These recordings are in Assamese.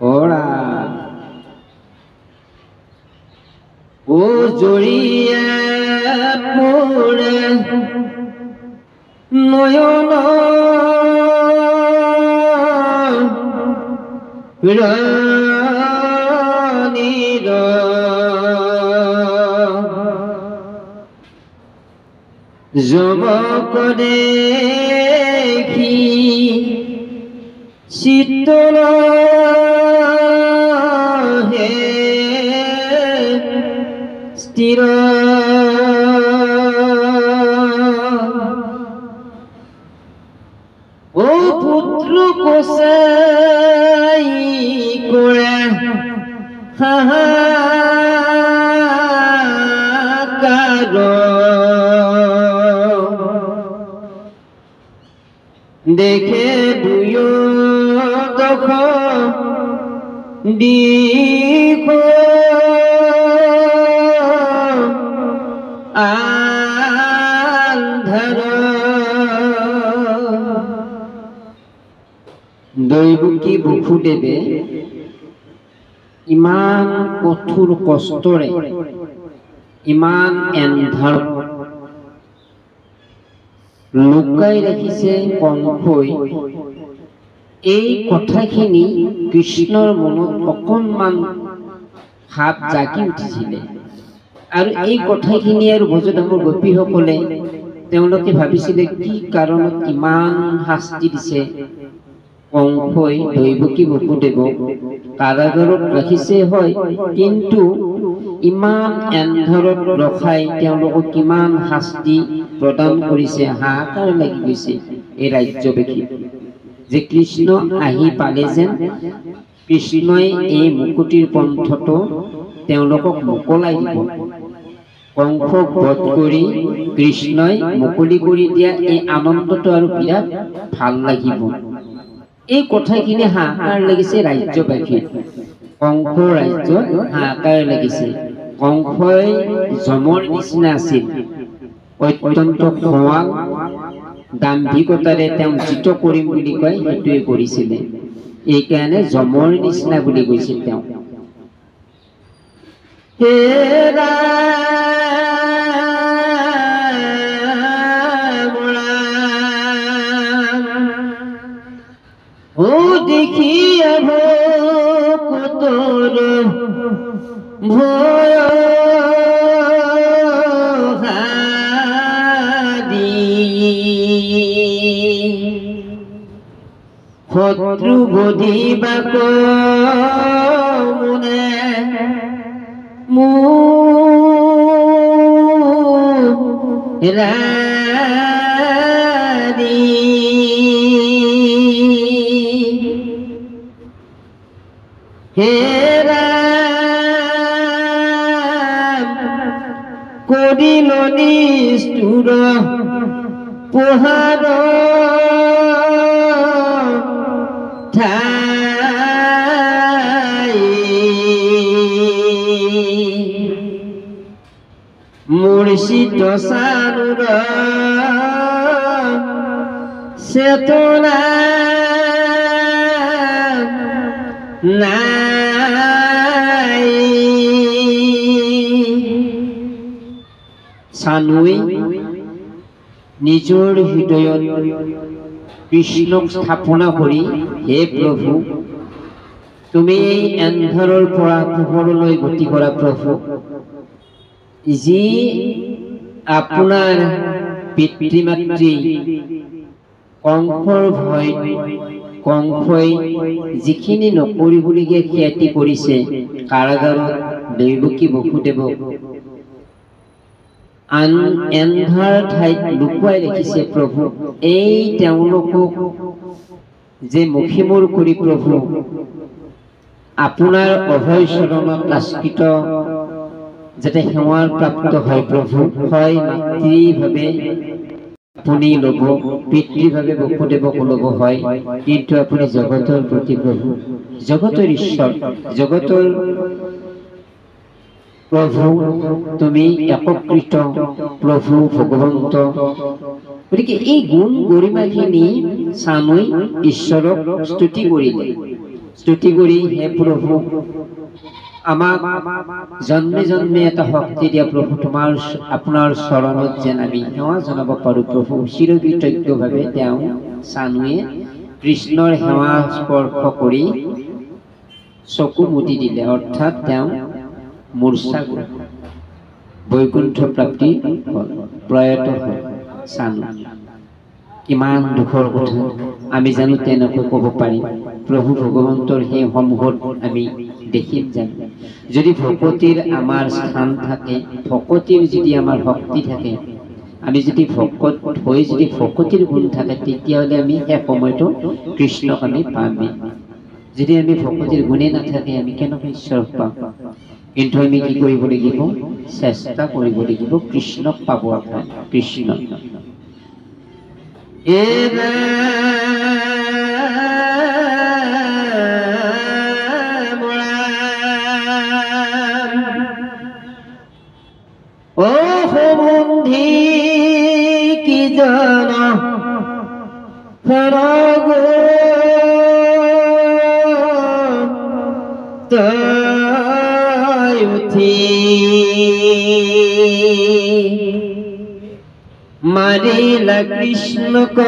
কৰা ও জৰিয়ে পৰে নয়ন ৰাণীৰ যমক দেখি শীতল হে স্থিৰ ও পুত্ৰ কোসাই কৰে হাহাকাৰ দেখে দুয় দখ দিখ আন্ধাৰ দৈবকী বসুদেৱে ইমান কঠোৰ কষ্টৰে ইমান এন্ধাৰ লুকাই ৰাখিছে কংসই এই কথাখিনি কৃষ্ণৰ মনত অকণমান ভাৱ জাগি উঠিছিলে আৰু এই কথাখিনি আৰু ব্ৰজধামৰ গোপীসকলে তেওঁলোকে ভাবিছিলে কি কাৰণত ইমান শাস্তি দিছে কংসই দৈবকী বসুদেৱক কাৰাগাৰত ৰাখিছে হয় কিন্তু ইমান এন্ধাৰত ৰখাই তেওঁলোকক কিমান শাস্তি প্ৰদান কৰিছে হাহাকাৰ লাগি গৈছে এই ৰাজ্যবাসী যে কৃষ্ণ আহি পালে যেন কৃষ্ণই এই মুকুতিৰ পন্থটো তেওঁলোকক মোকলাই দিব কংসক বধ কৰি কৃষ্ণই মুকলি কৰি দিয়া এই আনন্দটো আৰু বিৰাট ভাল লাগিব এই কথাখিনি হাহাকাৰ লাগিছে ৰাজ্যবাসীৰ কংস ৰাজ্যত হাহাকাৰ লাগিছে কংসই যমৰ নিচিনা আছিল অত্যন্ত খঙাল দাম্ভিকতাৰে তেওঁ যিটো কৰিম বুলি কয় সেইটোৱে কৰিছিলে এইকাৰণে যমৰ নিচিনা বুলি কৈছিল তেওঁ হে ও দেখিয়া ভকতৰ ভয় শত্ৰু বধিবাক মনে ৰানী হে ৰাম কৰিল নিষ্ঠুৰ প্ৰহাৰ মুৰ্শিদ সানুৰ চেতনা নাই সানুই নিজৰ হৃদয়ত কৃষ্ণক স্থাপনা কৰি হে প্ৰভু তুমি এই এন্ধাৰৰ পৰা পোহৰলৈ গতি কৰা প্ৰভু যি আপোনাৰ পিতৃ মাতৃ কংসৰ ভয় কংসই যিখিনি নকৰিবলগীয়া খ্যাতি কৰিছে কাৰাগাৰত দৈবকী বসুদেৱক আন এন্ধাৰ ঠাইত লুকুৱাই ৰাখিছে প্ৰভু এই তেওঁলোকক যে মুখিমূৰ কৰি প্ৰভু আপোনাৰ অভয় চৰণত আশ্ৰিত যাতে সেৱাৰ প্ৰাপ্ত হয় প্ৰভু হয় মাতৃভাৱে আপুনি ল'ব পিতৃভাৱে বসুদেৱক ল'ব হয় কিন্তু আপুনি জগতৰ প্ৰতি প্ৰভু জগতৰ ঈশ্বৰ জগতৰ প্ৰভু তুমি একত্ৰিত প্ৰভু ভগৱন্ত গতিকে এই গুণ গৰিমাখিনি চানুই ঈশ্বৰক স্তুতি কৰিলে স্তুতি কৰি হে প্ৰভু আমাক জন্মে জন্মে এটা শক্তি দিয়া প্ৰভু তোমাৰ আপোনাৰ চৰণত যেন আমি সেৱা জনাব পাৰোঁ প্ৰভু চিৰকৃতজ্ঞভাৱে তেওঁ চানুৱে কৃষ্ণৰ সেৱা স্পৰ্শ কৰি চকু মুদি দিলে অৰ্থাৎ তেওঁ মূৰ্ছা গ'ল বৈকুণ্ঠ প্ৰাপ্তি হ'ল প্ৰয়াত হ'ল চানু কিমান দুখৰ কথা আমি জানো তেনেকৈ ক'ব পাৰিম প্ৰভু ভগৱন্তৰ সেই সমূহত আমি দেখিম জানো যদি ভকতিৰ আমাৰ স্থান থাকে ভকতিৰ যদি আমাৰ শক্তি থাকে আমি যদি ভকত হৈ যদি ভকতিৰ গুণ থাকে তেতিয়াহ'লে আমি সেই সময়তো কৃষ্ণক আমি পামেই যদি আমি ভকতিৰ গুণে নাথাকে আমি কেনেকৈ ঈশ্বৰক পাম কিন্তু আমি কি কৰিব লাগিব চেষ্টা কৰিব লাগিব কৃষ্ণক পাবৰ কাৰণে কৃষ্ণ ও সম্বন্ধি কি জানা मारिला कृष्ण को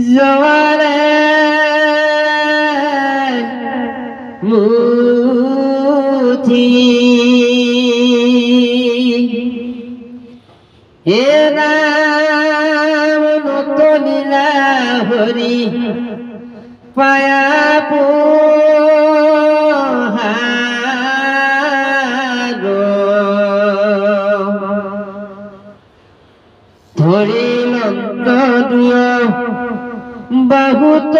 जवारे मुथी हे राम नको लीला हरि पाया बहुत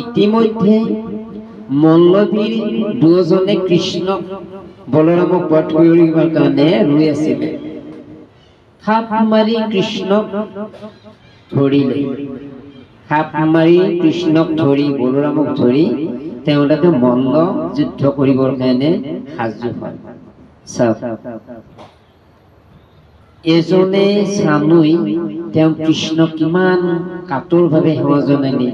ইতিমধ্যে মল্লবীৰ দুজনে কৃষ্ণক বলৰামক বধ কৰিবৰ কাৰণে ৰৈ আছিল থাপ মাৰি কৃষ্ণক ধৰিলে থাপ মাৰি কৃষ্ণক ধৰি বলৰামক ধৰি তেওঁলোকে মল্ল যুদ্ধ কৰিবৰ কাৰণে সাজু হয় এজনে চানুই তেওঁ কৃষ্ণক কিমান কাতৰভাৱে সেৱা জনালে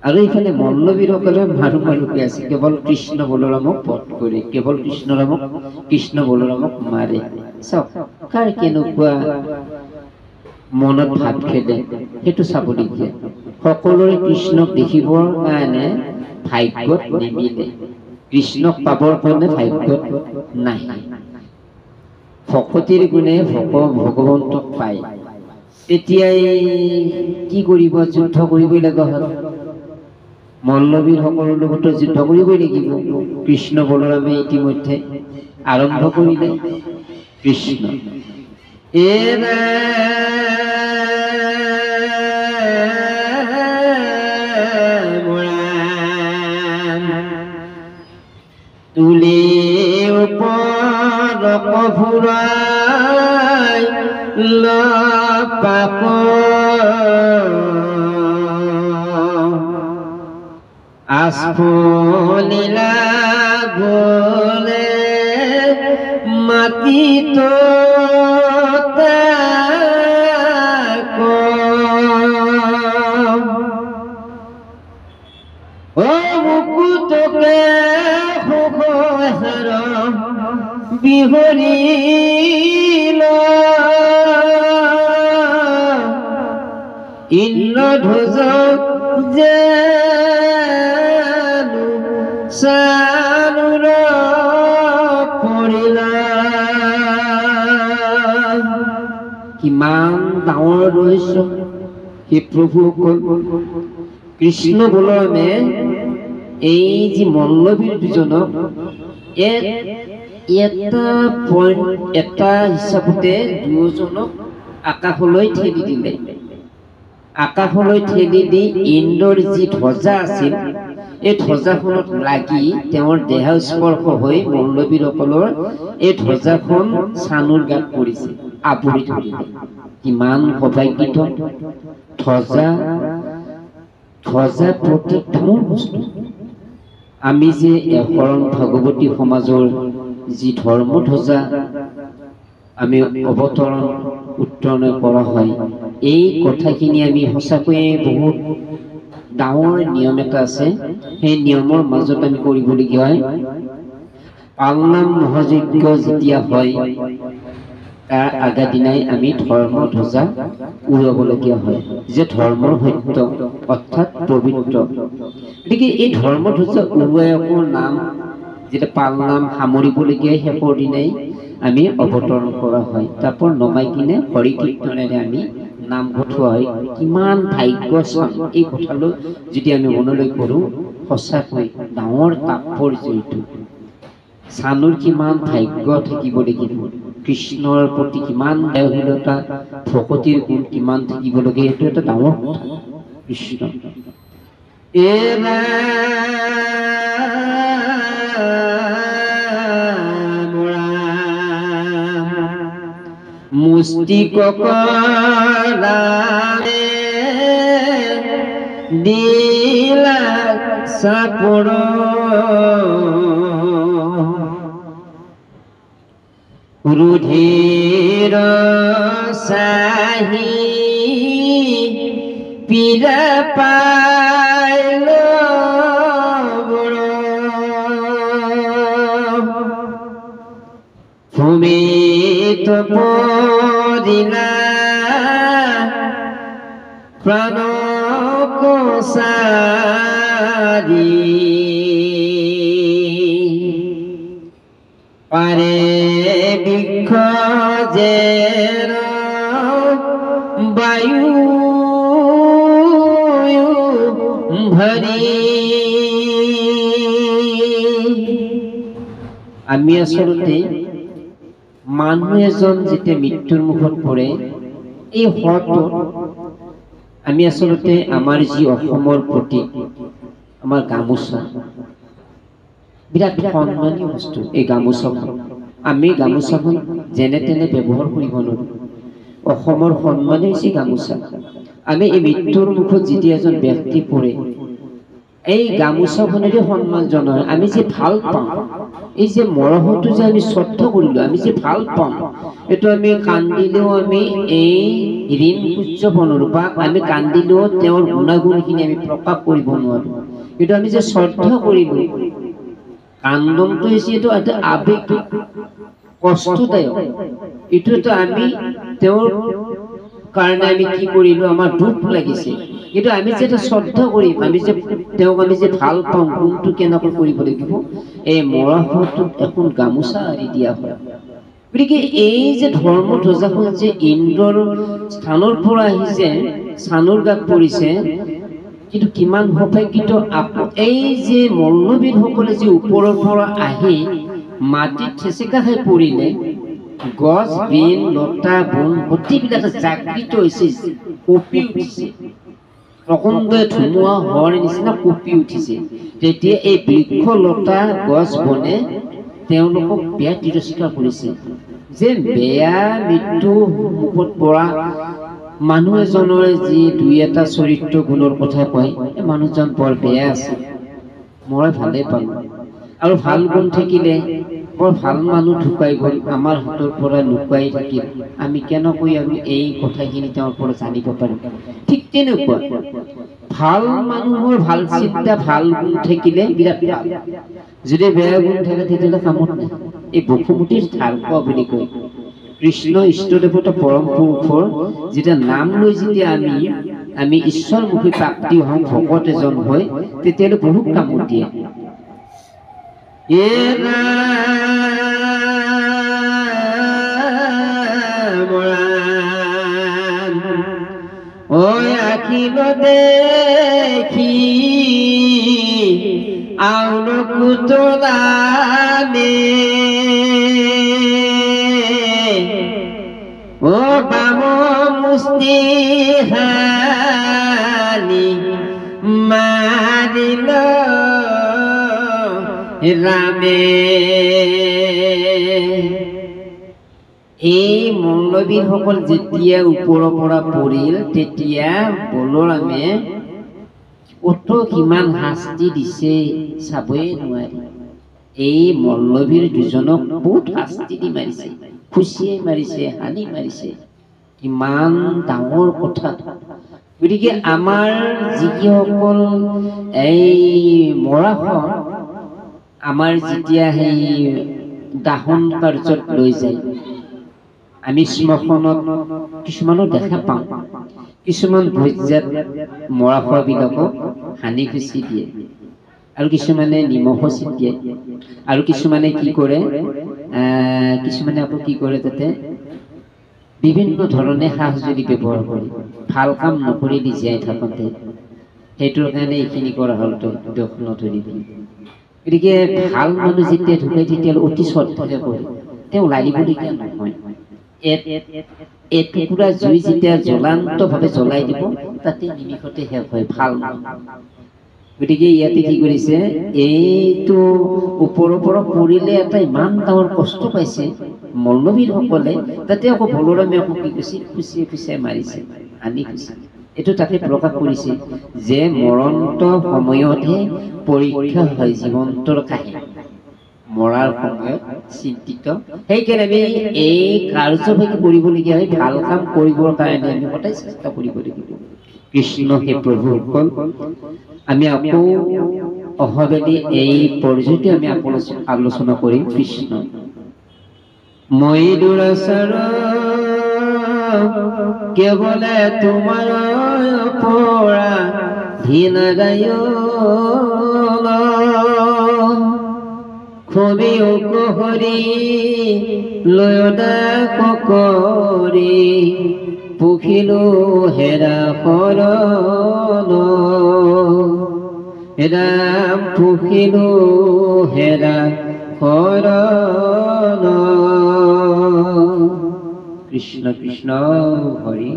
আৰু এইফালে মল্লবীৰসকলে মাৰু মাৰুকৈ আছে কেৱল কৃষ্ণ বলৰামক বধ কৰে কেৱল কৃষ্ণ বলৰামক মাৰে চাওক কাৰ কেনেকুৱা মনত ভাৱ খেলে সেইটো চাবলগীয়া সকলোৰে কৃষ্ণক দেখিবৰ কাৰণে ভাগ্যত নিমিলে কৃষ্ণক পাবৰ কাৰণে ভাগ্যত নাই ভকতিৰ গুণে ভগৱন্তক পায় তেতিয়াই কি কৰিব যুদ্ধ কৰিবই লগা হ'ল মল্লবীৰ সকলৰ লগতো যুদ্ধ কৰিবই লাগিব কৃষ্ণ বলৰামে ইতিমধ্যে আৰম্ভ কৰিলে কৃষ্ণ তুলে ওপৰ কভুৰাই পাপ আস্ফলীলা গলে মাটি তো মুকুটকে বিহৰিল ইন্দ্ৰধ্বজ যে চানুৰ পৰিলা কিমান ডাঙৰ ৰহস্য হে প্ৰভুসকল কৃষ্ণ বলৰামে এই যে মল্লবীৰ দুজনক এটা হিচাপতে দুজনক আকাশলৈ ঠেলি দিলে আকাশলৈ ঠেলি দি ইন্দ্ৰৰ যি ধ্বজা আছিল এই ধ্বজাখনত লাগি তেওঁৰ দেহ স্পৰ্শ হৈ মল্লবীৰসকলৰ এই ধ্বজাখন চানুৰ গাত পৰিছে আৱৰি ধৰিলে কিমান সৌভাগ্যিত ধ্বজা প্ৰতীক ডাঙৰ বস্তু আমি যে শৰণ ভাগৱতী সমাজৰ যি ধৰ্মধ্বজা আমি অৱতৰণ উত্তৰণ কৰা হয়, এই কথাখিনি আমি সঁচাকৈয়ে বহুত ডাঙৰ নিয়ম এটা আছে। সেই নিয়মৰ মাজত আমি কৰিবলগীয়া হয়। পালনাম মহাযজ্ঞ যেতিয়া হয় তাৰ আগা দিনাই আমি ধৰ্মধ্বজা উৰুৱাবলগীয়া হয়, যে ধৰ্মৰ সত্য অৰ্থাৎ পবিত্ৰ। গতিকে এই ধৰ্মধ্বজা উৰুৱাই আকৌ নাম যেতিয়া পালনাম সামৰিবলগীয়া শেষৰ দিনাই আমি অৱতৰণ কৰা হয়। তাৰপৰা নমাই কিনে হৰি কীৰ্তনেৰে আমি নামঘৰ থোৱা হয়। কিমান ভাগ্যৱান এই কথালৈ যদি আমি মনলৈ কৰোঁ, সঁচাকৈ ডাঙৰ তাৎপৰ্য এইটো। চানুৰ কিমান ভাগ্য থাকিব লাগিব, কৃষ্ণৰ প্ৰতি কিমান দায়শীলতা, ভকতিৰ গুণ কিমান থাকিব লাগে, এইটো এটা ডাঙৰ কথা। কৃষ্ণ মুষ্টিকক দিলা চাপৰ ৰুধিৰ চাহি পীৰা পাইল ভূমিত পৰিলা প্ৰাণ কোচাৰি পাৰে বৃক্ষ জেৰ বায়ু ভৰি। আমি আচলতে মানুহ এজন যেতিয়া মৃত্যুৰ মুখত পৰে, এই হৰটো আমি আচলতে আমাৰ যি অসমৰ প্ৰতীক, আমাৰ গামোচা, বিৰাট সন্মানীয় বস্তু। এই গামোচাখন আমি গামোচাখন যেনে তেনে ব্যৱহাৰ কৰিব নোৱাৰোঁ। অসমৰ সন্মান হৈছে গামোচা। আমি এই মৃত্যুৰ মুখত যেতিয়া এজন ব্যক্তি পৰে, এই গামোচাখনেৰে সন্মান জনায়। আমি যে ভাল পাওঁ, এই যে মৰমটো যে আমি শ্ৰদ্ধা কৰিলোঁ, আমি যে ভাল পাওঁ, এইটো আমি কান্দিলেও আমি এই ঋণ উচ্চাব নোৱাৰোঁ, বা আমি কান্দিলেও তেওঁৰ গুণাগুণখিনি আমি প্ৰকাশ কৰিব নোৱাৰোঁ। কিন্তু আমি যে শ্ৰদ্ধা কৰিলোঁ, কান্দনটো হৈছে এইটো এটা আবেগ, কষ্টদায়ক। এইটো আমি তেওঁৰ কাৰণে আমি কি কৰিলোঁ, আমাৰ দুখ লাগিছে। কিন্তু আমি যে এটা শ্ৰদ্ধা কৰিম, আমি যে তেওঁক আমি যে ভাল পাওঁ, গুণটো কেনেকৈ কৰিব লাগিব, এই মৰা শটোত এখন গামোচা আঁৰি দিয়া হয়। গতিকে এই যে ধৰ্মধ্বজাখন যে ইন্দ্ৰৰ স্থানৰ পৰা আহিছে, চানুৰ গাত পৰিছে, কিন্তু কিমান সৌভাগ্যিত। এই যে মল্লবীৰসকলে যে ওপৰৰ পৰা আহি মাটিত থেচেকা খাই পৰিলে, গছ বিন লতা বন গোটেইবিলাক জাগৃত হৈছে, কঁপি উঠিছে, প্ৰচণ্ড ধুমুহা হোৱাৰ নিচিনা কঁপি উঠিছে। তেতিয়া এই বৃক্ষ লতা গছ বনে তেওঁলোকক বেয়া তিৰস্কাৰ কৰিছে, যে বেয়া মৃত্যু মুখত পৰা মানুহ এজনৰ যি দুই এটা চৰিত্ৰ গুণৰ কথা কয়, এই মানুহজন বৰ বেয়া আছে, মই ভালেই পালোঁ। আৰু ভাল গুণ থাকিলে বৰ ভাল মানুহ ঢুকাই গ'ল, আমাৰ হাতৰ পৰা লুকাই থাকিল, আমি কেনেকৈ আমি এই কথাখিনি তেওঁৰ পৰা জানিব পাৰিম। ঠিক তেনেকুৱা ভাল মানুহৰ ভাল চিন্তা, ভাল গুণ থাকিলে বিৰাট ভাল। যদি বেয়া গুণ থাকে তেতিয়াহ'লে কামত নাই। এই বসুমতীৰ ধাৰ কোৱা বুলি কয়। কৃষ্ণ ইষ্টদেৱতা পৰম পুৰুষৰ যেতিয়া নাম লৈ যেতিয়া আমি ঈশ্বৰমুখী প্ৰাপ্তি হওঁ, ভকত এজন হয়, তেতিয়াহ'লে বহুত কামত দিয়ে। আখিল দেখি আউল কুতলানে, ও বাম মুষ্টি হানি মারিল রামে। এই মল্লবীৰসকল যেতিয়া ওপৰৰ পৰা পৰিল, তেতিয়া বলৰামে কত কিমান শাস্তি দিছে চাবই নোৱাৰি। এই মল্লবীৰ দুজনক বহুত শাস্তি দি মাৰিছে, খুচিয়ে মাৰিছে, হানি মাৰিছে। ইমান ডাঙৰ কথা। গতিকে আমাৰ যিসকল এই মৰাখন আমাৰ যেতিয়া সেই দাহন কাৰ্যত লৈ যায়, আমি শ্মশানত কিছুমানক দেখা পাওঁ, কিছুমান ভোজ্যাত মৰাশবিলাকক হানি খুচি দিয়ে, আৰু কিছুমানে নিমখো ছিটিয়াই, আৰু কিছুমানে কি কৰে, কিছুমানে আকৌ কি কৰে, তাতে বিভিন্ন ধৰণে সা সঁজুলি ব্যৱহাৰ কৰে, ভাল কাম নকৰিলে জীয়াই থাকোঁতে। সেইটোৰ কাৰণে এইখিনি কৰা হ'ল, দুখ নধৰিবি। গতিকে ভাল মানুহ যেতিয়া ঢুকাই তেতিয়াহ'লে অতি শ্ৰদ্ধাৰে কৰে, তেওঁ লাগিবলগীয়া নহয়। এটুকুৰা জুই যেতিয়া জ্বলান্তভাৱে জ্বলাই দিব, তাতে নিমিষতে শেষ হয় ভাল মানুহ। গতিকে ইয়াতে কি কৰিছে, এইটো ওপৰৰ পৰা পৰিলে এটা ইমান ডাঙৰ কষ্ট পাইছে মল্লবীৰসকলে, তাতে আকৌ বলৰামে আকৌ কি কৰিছে, খুচিয়ে খুচিয়ে মাৰিছে, আনি খুচি। এইটো তাতে প্ৰকাশ কৰিছে যে মৰণত সময়তহে পৰীক্ষা হয় জীৱন্তৰ কাহিনী, মৰাৰ সময়ত চিন্তিত। সেইকাৰণে আমি এই কাৰ্যভাগ কৰিবলগীয়া হয়, ভাল কাম কৰিবৰ কাৰণে আমি সদায় চেষ্টা কৰিব লাগিব। কৃষ্ণ হে প্ৰভুসকল, আমি আকৌ অহাবেলি এই পৰ্যায়তে আমি আলোচনা কৰিম। কৃষ্ণ মই দুৰাচাৰ কেৱলে তোমাৰ পৰা ধীনাদায় খবি হৰি লয়দাস কৰি পুখিলো হেৰা শৰণ, হেৰাম পুখিলো হেৰা শৰণ। কৃষ্ণ কৃষ্ণ হৰি।